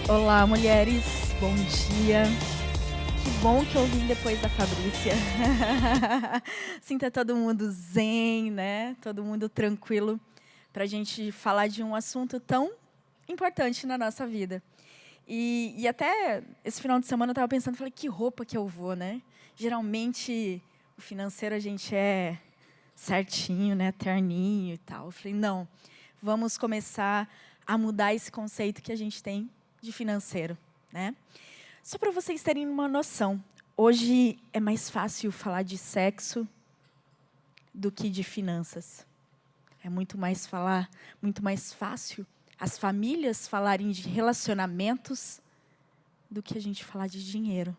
Olá, mulheres. Bom dia. Que bom que eu vim depois da Fabrícia. Sinta todo mundo zen, né? Todo mundo tranquilo para a gente falar de um assunto tão importante na nossa vida. E até esse final de semana eu estava pensando, falei, que roupa que eu vou, né? Geralmente, o financeiro a gente é certinho, né? Terninho e tal. Eu falei, não, vamos começar a mudar esse conceito que a gente tem de financeiro, né? Só para vocês terem uma noção, hoje é mais fácil falar de sexo do que de finanças. É muito mais fácil as famílias falarem de relacionamentos do que a gente falar de dinheiro.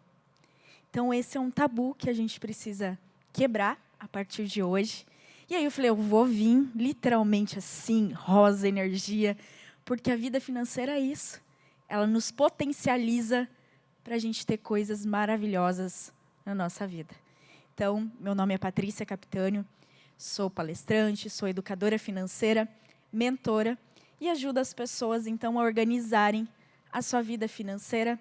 Então, esse é um tabu que a gente precisa quebrar a partir de hoje. E aí eu falei, eu vou vir literalmente assim, rosa, energia, porque a vida financeira é isso. Ela nos potencializa para a gente ter coisas maravilhosas na nossa vida. Então, meu nome é Patrícia Capitânio, sou palestrante, sou educadora financeira, mentora e ajudo as pessoas, então, a organizarem a sua vida financeira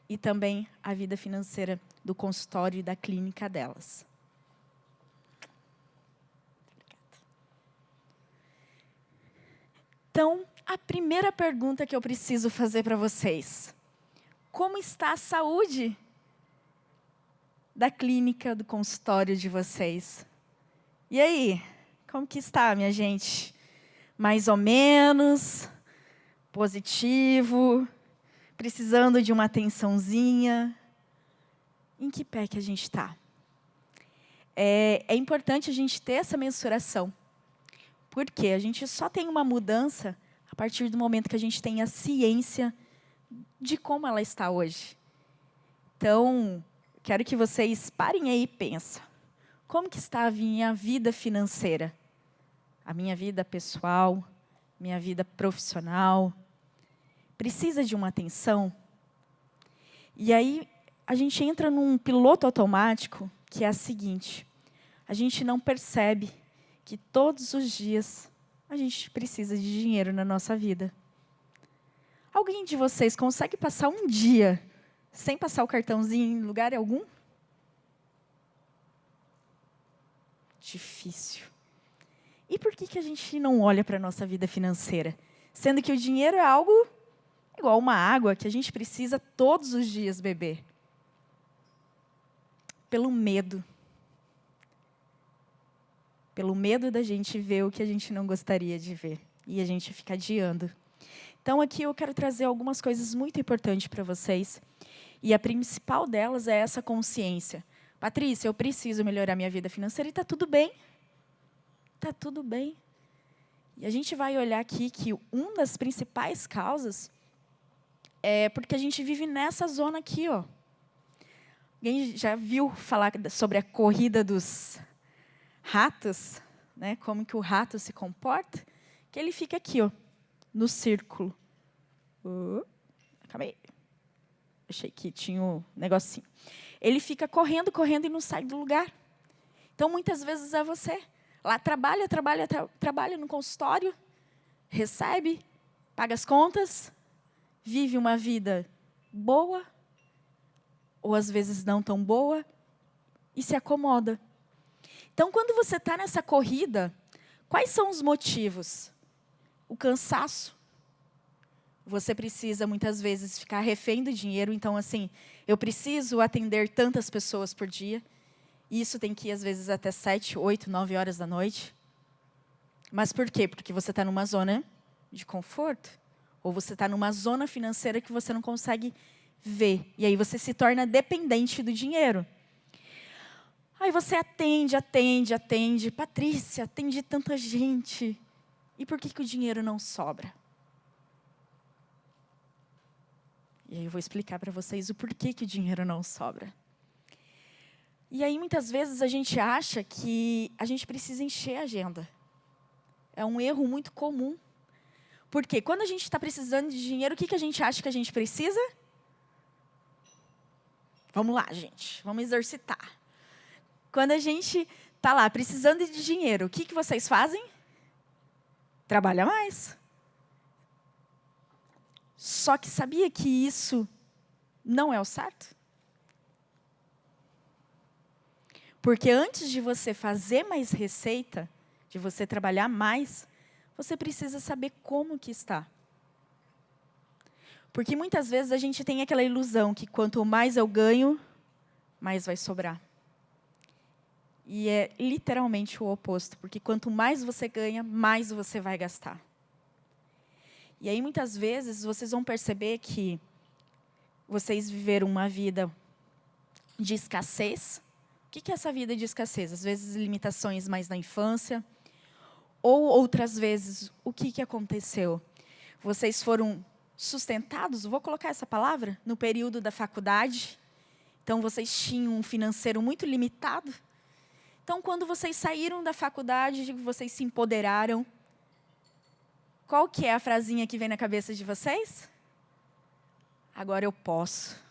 e também a vida financeira do consultório e da clínica delas. Então, a primeira pergunta que eu preciso fazer para vocês: como está a saúde da clínica, do consultório de vocês? E aí, como que está, minha gente? Mais ou menos? Positivo? Precisando de uma atençãozinha? Em que pé que a gente está? É importante a gente ter essa mensuração. Porque a gente só tem uma mudança a partir do momento que a gente tem a ciência de como ela está hoje. Então, quero que vocês parem aí e pensem. Como que está a minha vida financeira? A minha vida pessoal, minha vida profissional? Precisa de uma atenção? E aí, a gente entra num piloto automático, que é a seguinte: a gente não percebe que todos os dias a gente precisa de dinheiro na nossa vida. Alguém de vocês consegue passar um dia sem passar o cartãozinho em lugar algum? Difícil. E por que a gente não olha para a nossa vida financeira? Sendo que o dinheiro é algo igual uma água que a gente precisa todos os dias beber. Pelo medo. Pelo medo da gente ver o que a gente não gostaria de ver. E a gente fica adiando. Então, aqui eu quero trazer algumas coisas muito importantes para vocês. E a principal delas é essa consciência. Patrícia, eu preciso melhorar minha vida financeira e está tudo bem. Está tudo bem. E a gente vai olhar aqui que uma das principais causas é porque a gente vive nessa zona aqui, ó. Alguém já viu falar sobre a corrida dos ratos, né? Como que o rato se comporta? Que ele fica aqui, ó, no círculo. Calma aí. Achei que tinha um negocinho. Ele fica correndo, correndo e não sai do lugar. Então, muitas vezes é você. Lá trabalha no consultório, recebe, paga as contas, vive uma vida boa, ou às vezes não tão boa, e se acomoda. Então, quando você está nessa corrida, quais são os motivos? O cansaço. Você precisa, muitas vezes, ficar refém do dinheiro. Então, assim, eu preciso atender tantas pessoas por dia. E isso tem que ir, às vezes, até 7, 8, 9 horas da noite. Mas por quê? Porque você está numa zona de conforto. Ou você está numa zona financeira que você não consegue ver. E aí você se torna dependente do dinheiro. Aí você atende. Patrícia, atende tanta gente. E por que o dinheiro não sobra? E aí eu vou explicar para vocês o porquê que o dinheiro não sobra. E aí, muitas vezes, a gente acha que a gente precisa encher a agenda. É um erro muito comum. Porque quando a gente está precisando de dinheiro, o que a gente acha que a gente precisa? Vamos lá, gente. Vamos exercitar. Quando a gente está lá precisando de dinheiro, o que vocês fazem? Trabalha mais. Só que sabia que isso não é o certo? Porque antes de você fazer mais receita, de você trabalhar mais, você precisa saber como que está. Porque muitas vezes a gente tem aquela ilusão que quanto mais eu ganho, mais vai sobrar. E é literalmente o oposto, porque quanto mais você ganha, mais você vai gastar. E aí muitas vezes vocês vão perceber que vocês viveram uma vida de escassez. O que é essa vida de escassez? Às vezes limitações mais na infância, ou outras vezes, o que aconteceu? Vocês foram sustentados, vou colocar essa palavra, no período da faculdade. Então, vocês tinham um financeiro muito limitado. Então, quando vocês saíram da faculdade, vocês se empoderaram. Qual que é a frasinha que vem na cabeça de vocês? Agora eu posso.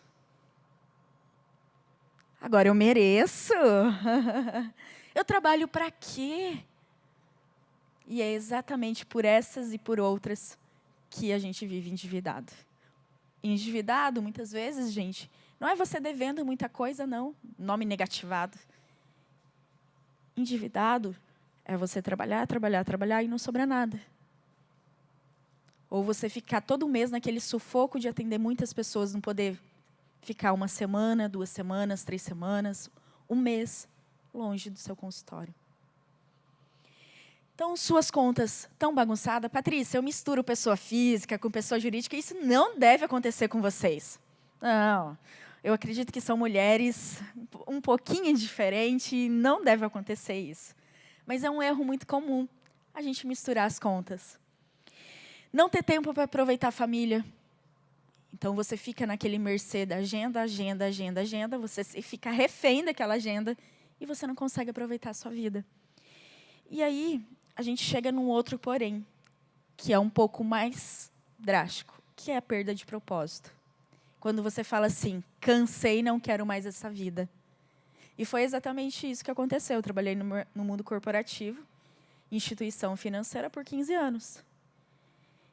Agora eu mereço. Eu trabalho para quê? E é exatamente por essas e por outras que a gente vive endividado. Endividado, muitas vezes, gente, não é você devendo muita coisa, não. Nome negativado. Endividado é você trabalhar, trabalhar, trabalhar e não sobrar nada. Ou você ficar todo mês naquele sufoco de atender muitas pessoas, não poder ficar 1 semana, 2 semanas, 3 semanas, 1 mês longe do seu consultório. Então, suas contas estão bagunçadas. Patrícia, eu misturo pessoa física com pessoa jurídica. Isso não deve acontecer com vocês. Não, eu acredito que são mulheres um pouquinho diferentes e não deve acontecer isso. Mas é um erro muito comum, a gente misturar as contas. Não ter tempo para aproveitar a família. Então, você fica naquele mercê da agenda, agenda, agenda, agenda. Você fica refém daquela agenda e você não consegue aproveitar a sua vida. E aí, a gente chega num outro porém, que é um pouco mais drástico, que é a perda de propósito. Quando você fala assim, cansei, não quero mais essa vida. E foi exatamente isso que aconteceu. Eu trabalhei no mundo corporativo, instituição financeira, por 15 anos.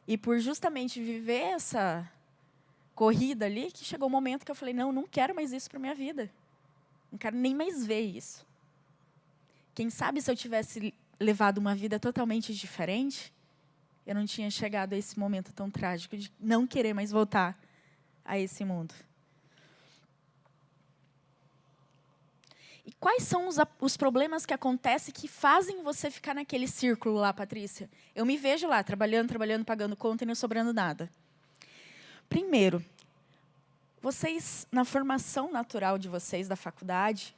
E por justamente viver essa corrida ali, que chegou um momento que eu falei, não quero mais isso para a minha vida. Não quero nem mais ver isso. Quem sabe se eu tivesse levado uma vida totalmente diferente, eu não tinha chegado a esse momento tão trágico de não querer mais voltar a esse mundo. E quais são os problemas que acontecem que fazem você ficar naquele círculo lá, Patrícia? Eu me vejo lá, trabalhando, pagando conta e não sobrando nada. Primeiro, vocês, na formação natural de vocês da faculdade,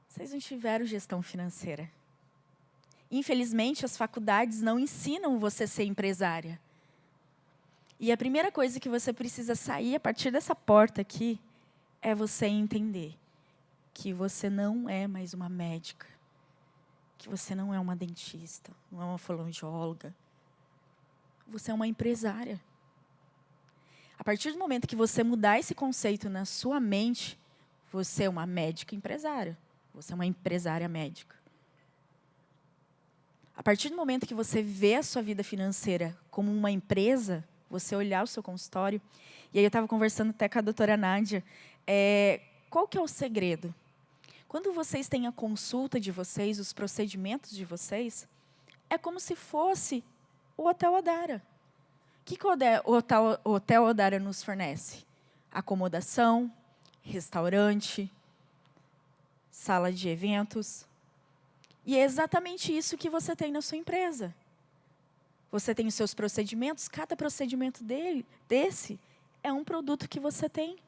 vocês não tiveram gestão financeira. Infelizmente, as faculdades não ensinam você a ser empresária. E a primeira coisa que você precisa sair a partir dessa porta aqui é você entender que você não é mais uma médica, que você não é uma dentista, não é uma fonoaudióloga. Você é uma empresária. A partir do momento que você mudar esse conceito na sua mente, você é uma médica empresária. Você é uma empresária médica. A partir do momento que você vê a sua vida financeira como uma empresa, você olhar o seu consultório, e aí eu estava conversando até com a doutora Nádia, qual que é o segredo? Quando vocês têm a consulta de vocês, os procedimentos de vocês, é como se fosse o Hotel Odara. O que o Hotel Odara nos fornece? Acomodação, restaurante, sala de eventos. E é exatamente isso que você tem na sua empresa. Você tem os seus procedimentos, cada procedimento desse é um produto que você tem.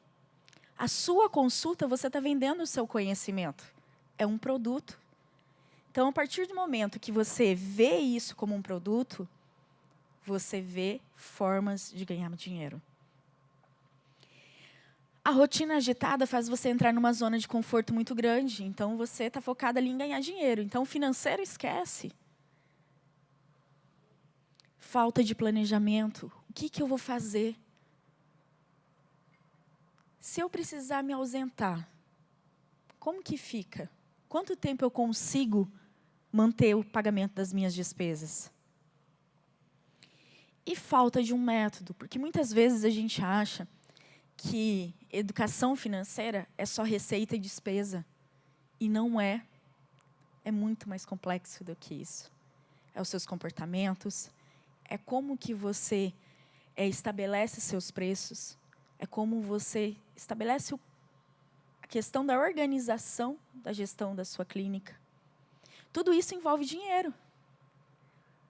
A sua consulta, você está vendendo o seu conhecimento. É um produto. Então, a partir do momento que você vê isso como um produto, você vê formas de ganhar dinheiro. A rotina agitada faz você entrar numa zona de conforto muito grande. Então, você está focado ali em ganhar dinheiro. Então, o financeiro esquece. Falta de planejamento. O que eu vou fazer? Se eu precisar me ausentar, como que fica? Quanto tempo eu consigo manter o pagamento das minhas despesas? E falta de um método, porque muitas vezes a gente acha que educação financeira é só receita e despesa. E não é. É muito mais complexo do que isso. É os seus comportamentos, é como que você estabelece seus preços, é como você estabelece a questão da organização da gestão da sua clínica. Tudo isso envolve dinheiro.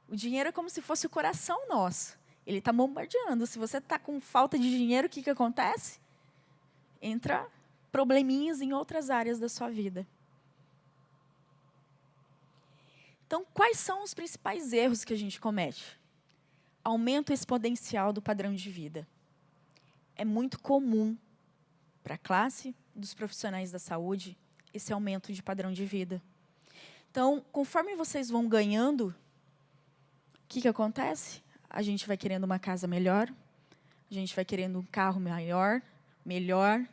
O dinheiro é como se fosse o coração nosso. Ele está bombardeando. Se você está com falta de dinheiro, o que acontece? Entra probleminhas em outras áreas da sua vida. Então, quais são os principais erros que a gente comete? Aumento exponencial do padrão de vida. É muito comum para a classe dos profissionais da saúde esse aumento de padrão de vida. Então, conforme vocês vão ganhando, o que acontece? A gente vai querendo uma casa melhor, a gente vai querendo um carro maior, melhor,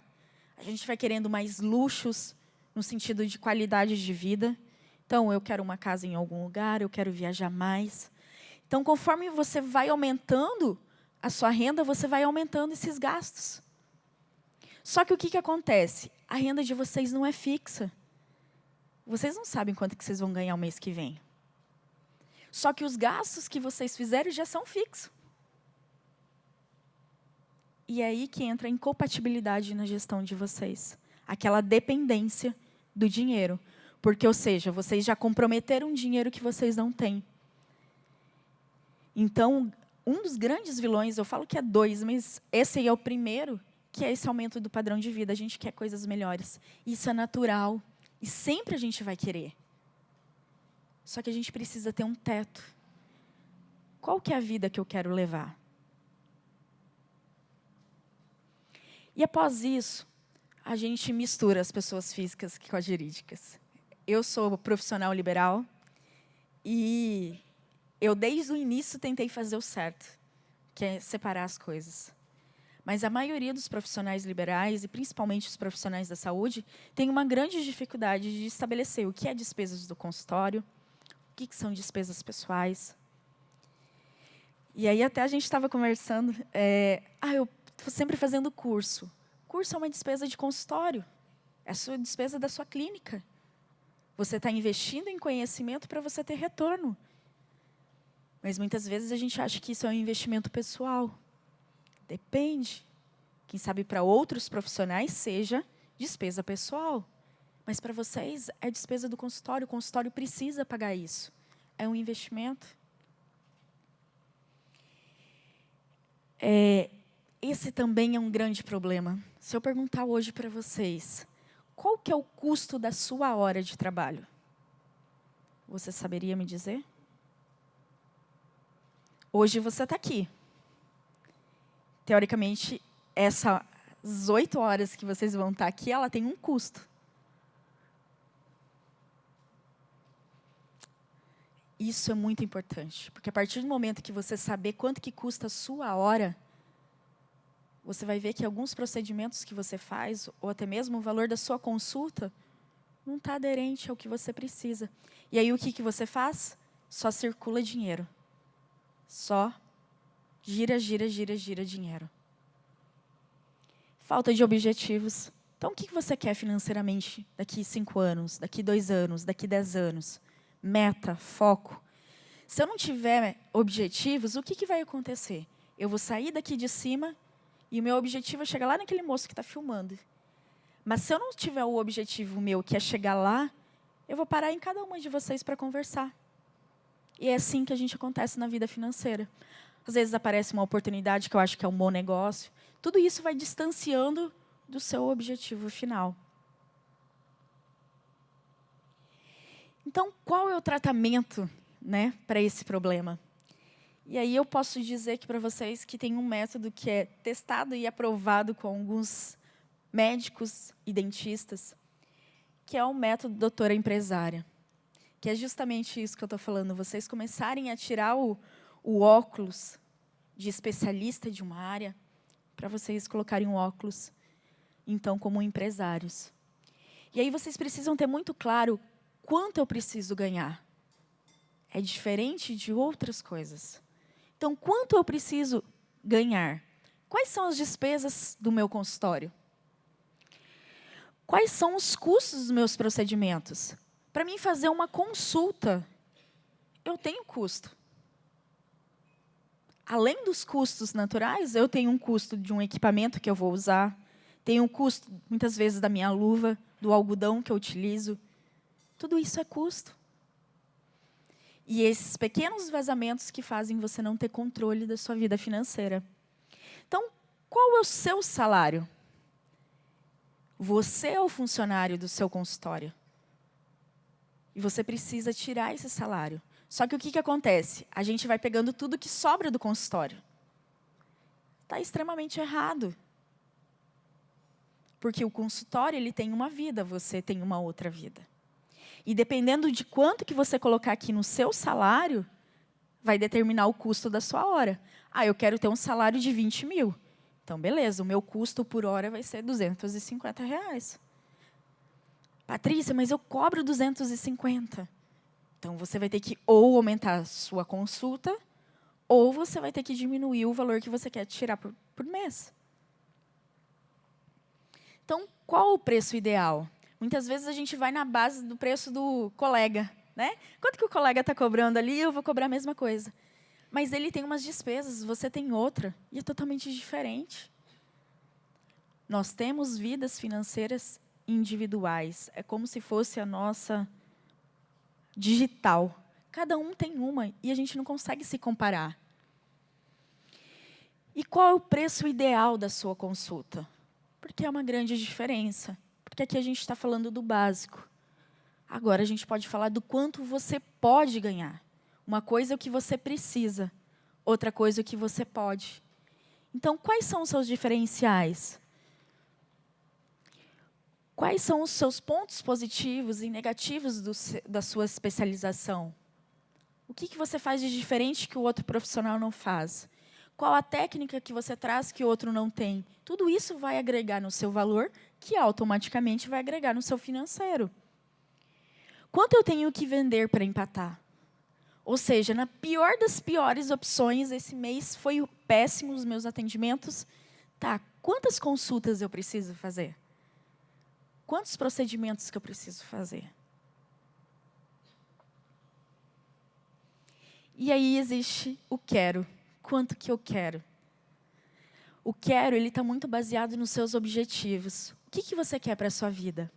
a gente vai querendo mais luxos no sentido de qualidade de vida. Então, eu quero uma casa em algum lugar, eu quero viajar mais. Então, conforme você vai aumentando a sua renda, você vai aumentando esses gastos. Só que o que acontece? A renda de vocês não é fixa. Vocês não sabem quanto que vocês vão ganhar o mês que vem. Só que os gastos que vocês fizeram já são fixos. E é aí que entra a incompatibilidade na gestão de vocês. Aquela dependência do dinheiro. Porque, ou seja, vocês já comprometeram um dinheiro que vocês não têm. Então, um dos grandes vilões, eu falo que é 2, mas esse aí é o primeiro, que é esse aumento do padrão de vida. A gente quer coisas melhores. Isso é natural. E sempre a gente vai querer. Só que a gente precisa ter um teto. Qual que é a vida que eu quero levar? E após isso, a gente mistura as pessoas físicas com as jurídicas. Eu sou profissional liberal e eu, desde o início, tentei fazer o certo, que é separar as coisas. Mas a maioria dos profissionais liberais, e principalmente os profissionais da saúde, tem uma grande dificuldade de estabelecer o que é despesas do consultório, o que são despesas pessoais. E aí até a gente estava conversando, eu estou sempre fazendo curso. Curso é uma despesa de consultório, é a sua despesa da sua clínica. Você está investindo em conhecimento para você ter retorno. Mas muitas vezes a gente acha que isso é um investimento pessoal. Depende. Quem sabe para outros profissionais seja despesa pessoal. Mas para vocês é despesa do consultório. O consultório precisa pagar isso. É um investimento. Esse também é um grande problema. Se eu perguntar hoje para vocês, qual que é o custo da sua hora de trabalho? Você saberia me dizer? Hoje você está aqui. Teoricamente, essas 8 horas que vocês vão estar aqui, ela tem um custo. Isso é muito importante, porque a partir do momento que você saber quanto que custa a sua hora, você vai ver que alguns procedimentos que você faz, ou até mesmo o valor da sua consulta, não está aderente ao que você precisa. E aí o que você faz? Só circula dinheiro. Só gira dinheiro. Falta de objetivos. Então, o que você quer financeiramente daqui 5 anos, daqui 2 anos, daqui 10 anos? Meta, foco. Se eu não tiver objetivos, o que vai acontecer? Eu vou sair daqui de cima e o meu objetivo é chegar lá naquele moço que está filmando. Mas se eu não tiver o objetivo meu, que é chegar lá, eu vou parar em cada uma de vocês para conversar. E é assim que a gente acontece na vida financeira. Às vezes aparece uma oportunidade que eu acho que é um bom negócio. Tudo isso vai distanciando do seu objetivo final. Então, qual é o tratamento, para esse problema? E aí eu posso dizer que para vocês que tem um método que é testado e aprovado com alguns médicos e dentistas, que é o método doutora empresária. Que é justamente isso que eu estou falando, vocês começarem a tirar o óculos de especialista de uma área, para vocês colocarem o óculos, então, como empresários. E aí vocês precisam ter muito claro quanto eu preciso ganhar. É diferente de outras coisas. Então, quanto eu preciso ganhar? Quais são as despesas do meu consultório? Quais são os custos dos meus procedimentos? Para mim fazer uma consulta, eu tenho custo. Além dos custos naturais, eu tenho um custo de um equipamento que eu vou usar, tenho um custo, muitas vezes, da minha luva, do algodão que eu utilizo. Tudo isso é custo. E esses pequenos vazamentos que fazem você não ter controle da sua vida financeira. Então, qual é o seu salário? Você é o funcionário do seu consultório. E você precisa tirar esse salário. Só que o que acontece? A gente vai pegando tudo que sobra do consultório. Está extremamente errado. Porque o consultório ele tem uma vida, você tem uma outra vida. E dependendo de quanto que você colocar aqui no seu salário, vai determinar o custo da sua hora. Ah, eu quero ter um salário de 20 mil. Então, beleza, o meu custo por hora vai ser R$250. Patrícia, mas eu cobro 250. Então, você vai ter que ou aumentar a sua consulta, ou você vai ter que diminuir o valor que você quer tirar por mês. Então, qual o preço ideal? Muitas vezes a gente vai na base do preço do colega, né? Quanto que o colega está cobrando ali, eu vou cobrar a mesma coisa. Mas ele tem umas despesas, você tem outra, e é totalmente diferente. Nós temos vidas financeiras individuais. É como se fosse a nossa digital. Cada um tem uma, e a gente não consegue se comparar. E qual é o preço ideal da sua consulta? Porque é uma grande diferença. Porque aqui a gente está falando do básico. Agora a gente pode falar do quanto você pode ganhar. Uma coisa é o que você precisa, outra coisa é o que você pode. Então, quais são os seus diferenciais? Quais são os seus pontos positivos e negativos da sua especialização? O que você faz de diferente que o outro profissional não faz? Qual a técnica que você traz que o outro não tem? Tudo isso vai agregar no seu valor, que automaticamente vai agregar no seu financeiro. Quanto eu tenho que vender para empatar? Ou seja, na pior das piores opções, esse mês foi péssimo os meus atendimentos. Tá, quantas consultas eu preciso fazer? Quantos procedimentos que eu preciso fazer? E aí existe o quero. Quanto que eu quero? O quero, ele está muito baseado nos seus objetivos. O que você quer para a sua vida?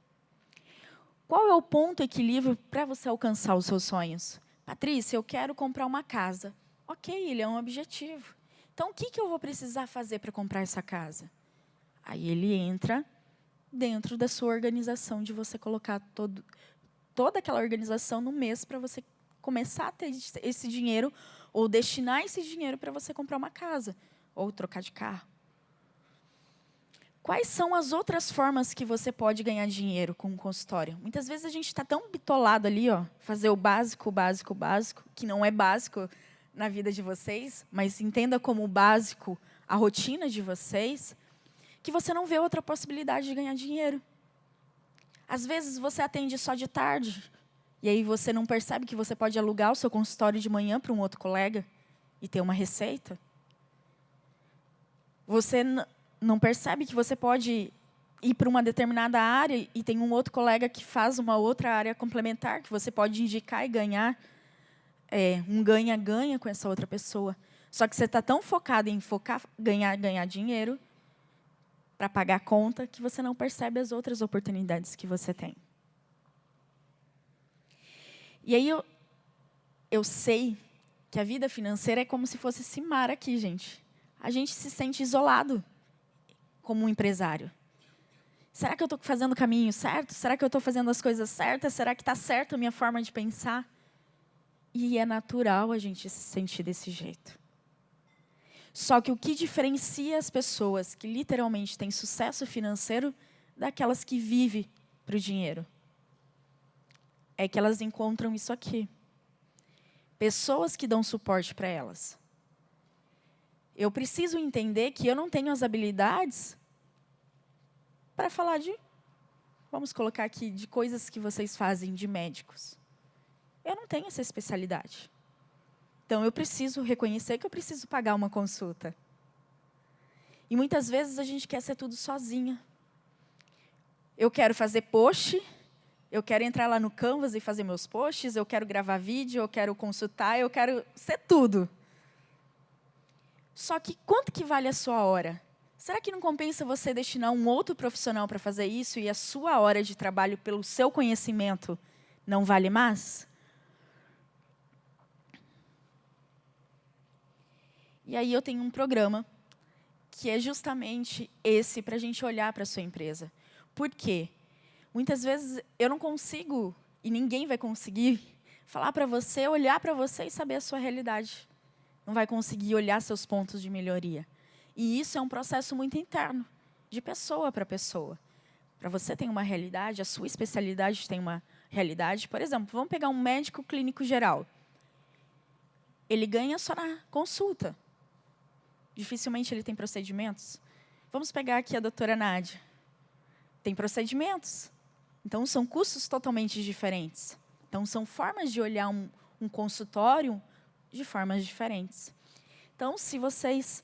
Qual é o ponto equilíbrio para você alcançar os seus sonhos? Patrícia, eu quero comprar uma casa. Ok, ele é um objetivo. Então, o que eu vou precisar fazer para comprar essa casa? Aí ele entra dentro da sua organização, de você colocar toda aquela organização no mês para você começar a ter esse dinheiro ou destinar esse dinheiro para você comprar uma casa ou trocar de carro. Quais são as outras formas que você pode ganhar dinheiro com um consultório? Muitas vezes a gente está tão bitolado ali, ó, fazer o básico, que não é básico na vida de vocês, mas entenda como básico a rotina de vocês, que você não vê outra possibilidade de ganhar dinheiro. Às vezes você atende só de tarde, e aí você não percebe que você pode alugar o seu consultório de manhã para um outro colega e ter uma receita. Você não percebe que você pode ir para uma determinada área e tem um outro colega que faz uma outra área complementar, que você pode indicar e ganhar um ganha-ganha com essa outra pessoa. Só que você está tão focado em ganhar dinheiro para pagar a conta que você não percebe as outras oportunidades que você tem. E aí eu sei que a vida financeira é como se fosse esse mar aqui, gente. A gente se sente isolado como um empresário. Será que eu estou fazendo o caminho certo? Será que eu estou fazendo as coisas certas? Será que está certa a minha forma de pensar? E é natural a gente se sentir desse jeito. Só que o que diferencia as pessoas que literalmente têm sucesso financeiro daquelas que vivem para o dinheiro é que elas encontram isso aqui. Pessoas que dão suporte para elas. Eu preciso entender que eu não tenho as habilidades para falar vamos colocar aqui, de coisas que vocês fazem de médicos. Eu não tenho essa especialidade. Então, eu preciso reconhecer que eu preciso pagar uma consulta. E muitas vezes a gente quer ser tudo sozinha. Eu quero fazer post, eu quero entrar lá no Canvas e fazer meus posts, eu quero gravar vídeo, eu quero consultar, eu quero ser tudo. Só que quanto que vale a sua hora? Será que não compensa você destinar um outro profissional para fazer isso e a sua hora de trabalho pelo seu conhecimento não vale mais? E aí eu tenho um programa que é justamente esse para a gente olhar para a sua empresa. Por quê? Muitas vezes eu não consigo, e ninguém vai conseguir, falar para você, olhar para você e saber a sua realidade. Não vai conseguir olhar seus pontos de melhoria. E isso é um processo muito interno, de pessoa para pessoa. Para você tem uma realidade, a sua especialidade tem uma realidade. Por exemplo, vamos pegar um médico clínico geral. Ele ganha só na consulta. Dificilmente ele tem procedimentos. Vamos pegar aqui a doutora Nádia. Tem procedimentos. Então, são custos totalmente diferentes. Então, são formas de olhar um consultório de formas diferentes. Então, se vocês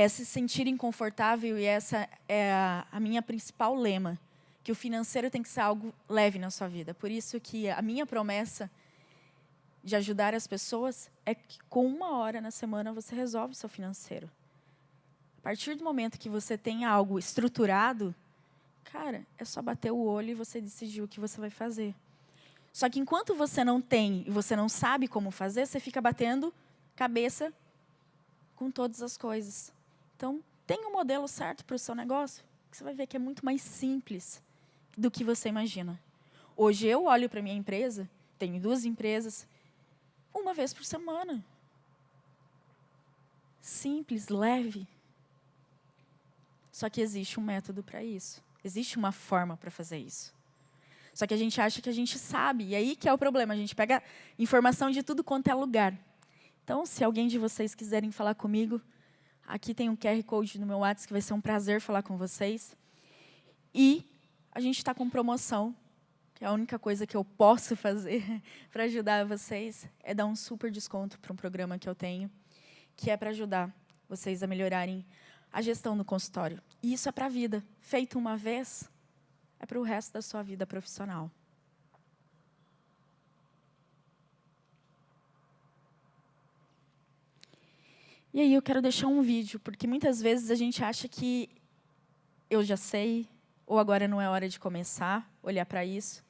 se sentirem confortável, e essa é a minha principal lema, que o financeiro tem que ser algo leve na sua vida. Por isso que a minha promessa de ajudar as pessoas é que com 1 hora na semana você resolve o seu financeiro. A partir do momento que você tem algo estruturado, cara, é só bater o olho e você decidir o que você vai fazer. Só que enquanto você não tem e você não sabe como fazer, você fica batendo cabeça com todas as coisas. Então, tem um modelo certo para o seu negócio, que você vai ver que é muito mais simples do que você imagina. Hoje eu olho para a minha empresa, tenho 2 empresas, 1 vez por semana. Simples, leve. Só que existe um método para isso. Existe uma forma para fazer isso. Só que a gente acha que a gente sabe. E aí que é o problema. A gente pega informação de tudo quanto é lugar. Então, se alguém de vocês quiserem falar comigo, aqui tem um QR Code no meu WhatsApp, que vai ser um prazer falar com vocês. E a gente está com promoção, que é a única coisa que eu posso fazer para ajudar vocês, é dar um super desconto para um programa que eu tenho, que é para ajudar vocês a melhorarem a gestão do consultório. E isso é para a vida. Feito uma vez, é para o resto da sua vida profissional. E aí eu quero deixar um vídeo, porque muitas vezes a gente acha que eu já sei, ou agora não é hora de começar, olhar para isso.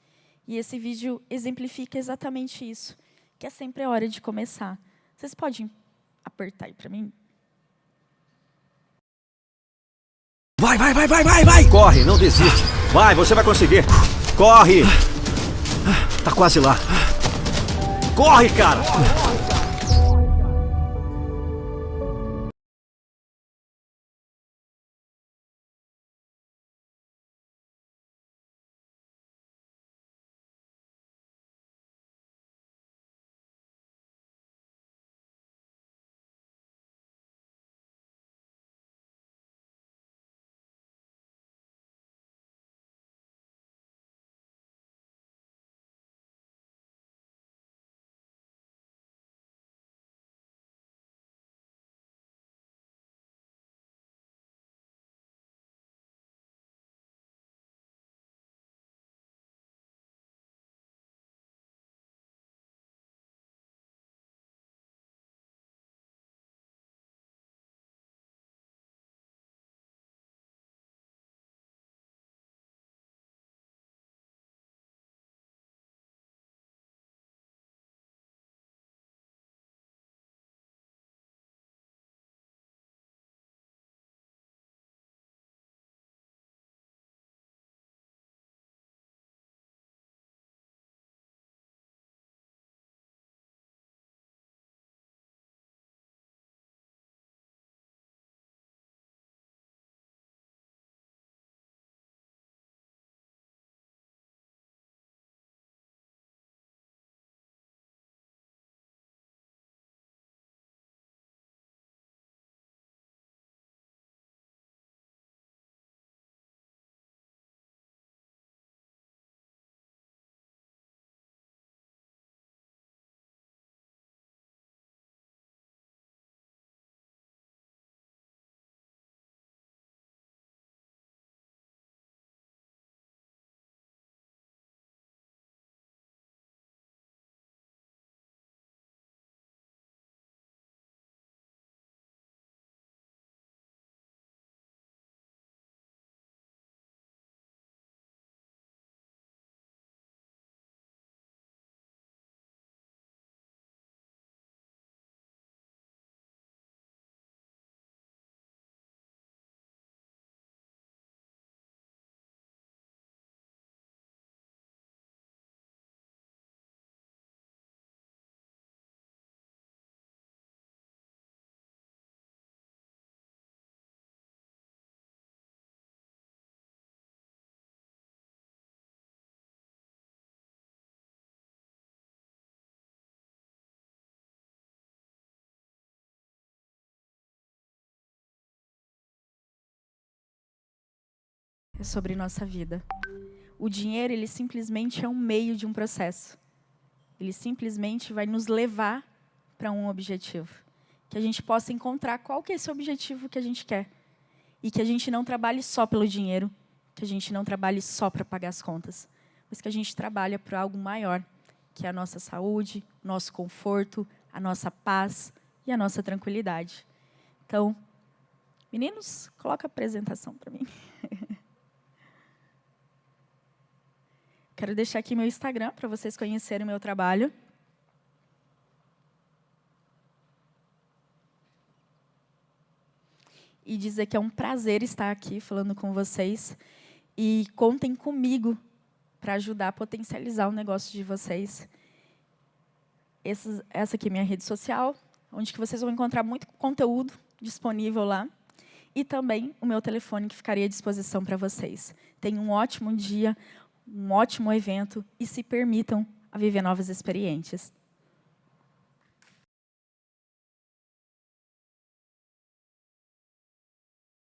E esse vídeo exemplifica exatamente isso, que é sempre a hora de começar. Vocês podem apertar aí para mim? Vai, vai, vai, vai, vai, vai! Corre, não desiste. Vai, você vai conseguir. Corre! Tá quase lá. Corre, cara! é sobre nossa vida. O dinheiro, ele simplesmente é um meio de um processo. Ele simplesmente vai nos levar para um objetivo. Que a gente possa encontrar qual que é esse objetivo que a gente quer. E que a gente não trabalhe só pelo dinheiro, que a gente não trabalhe só para pagar as contas, mas que a gente trabalhe para algo maior, que é a nossa saúde, nosso conforto, a nossa paz e a nossa tranquilidade. Então, meninos, coloca a apresentação para mim. Quero deixar aqui meu Instagram para vocês conhecerem o meu trabalho. E dizer que é um prazer estar aqui falando com vocês. E contem comigo para ajudar a potencializar o negócio de vocês. Essa aqui é minha rede social, onde que vocês vão encontrar muito conteúdo disponível lá. E também o meu telefone, que ficaria à disposição para vocês. Tenham um ótimo dia, um ótimo evento e se permitam a viver novas experiências.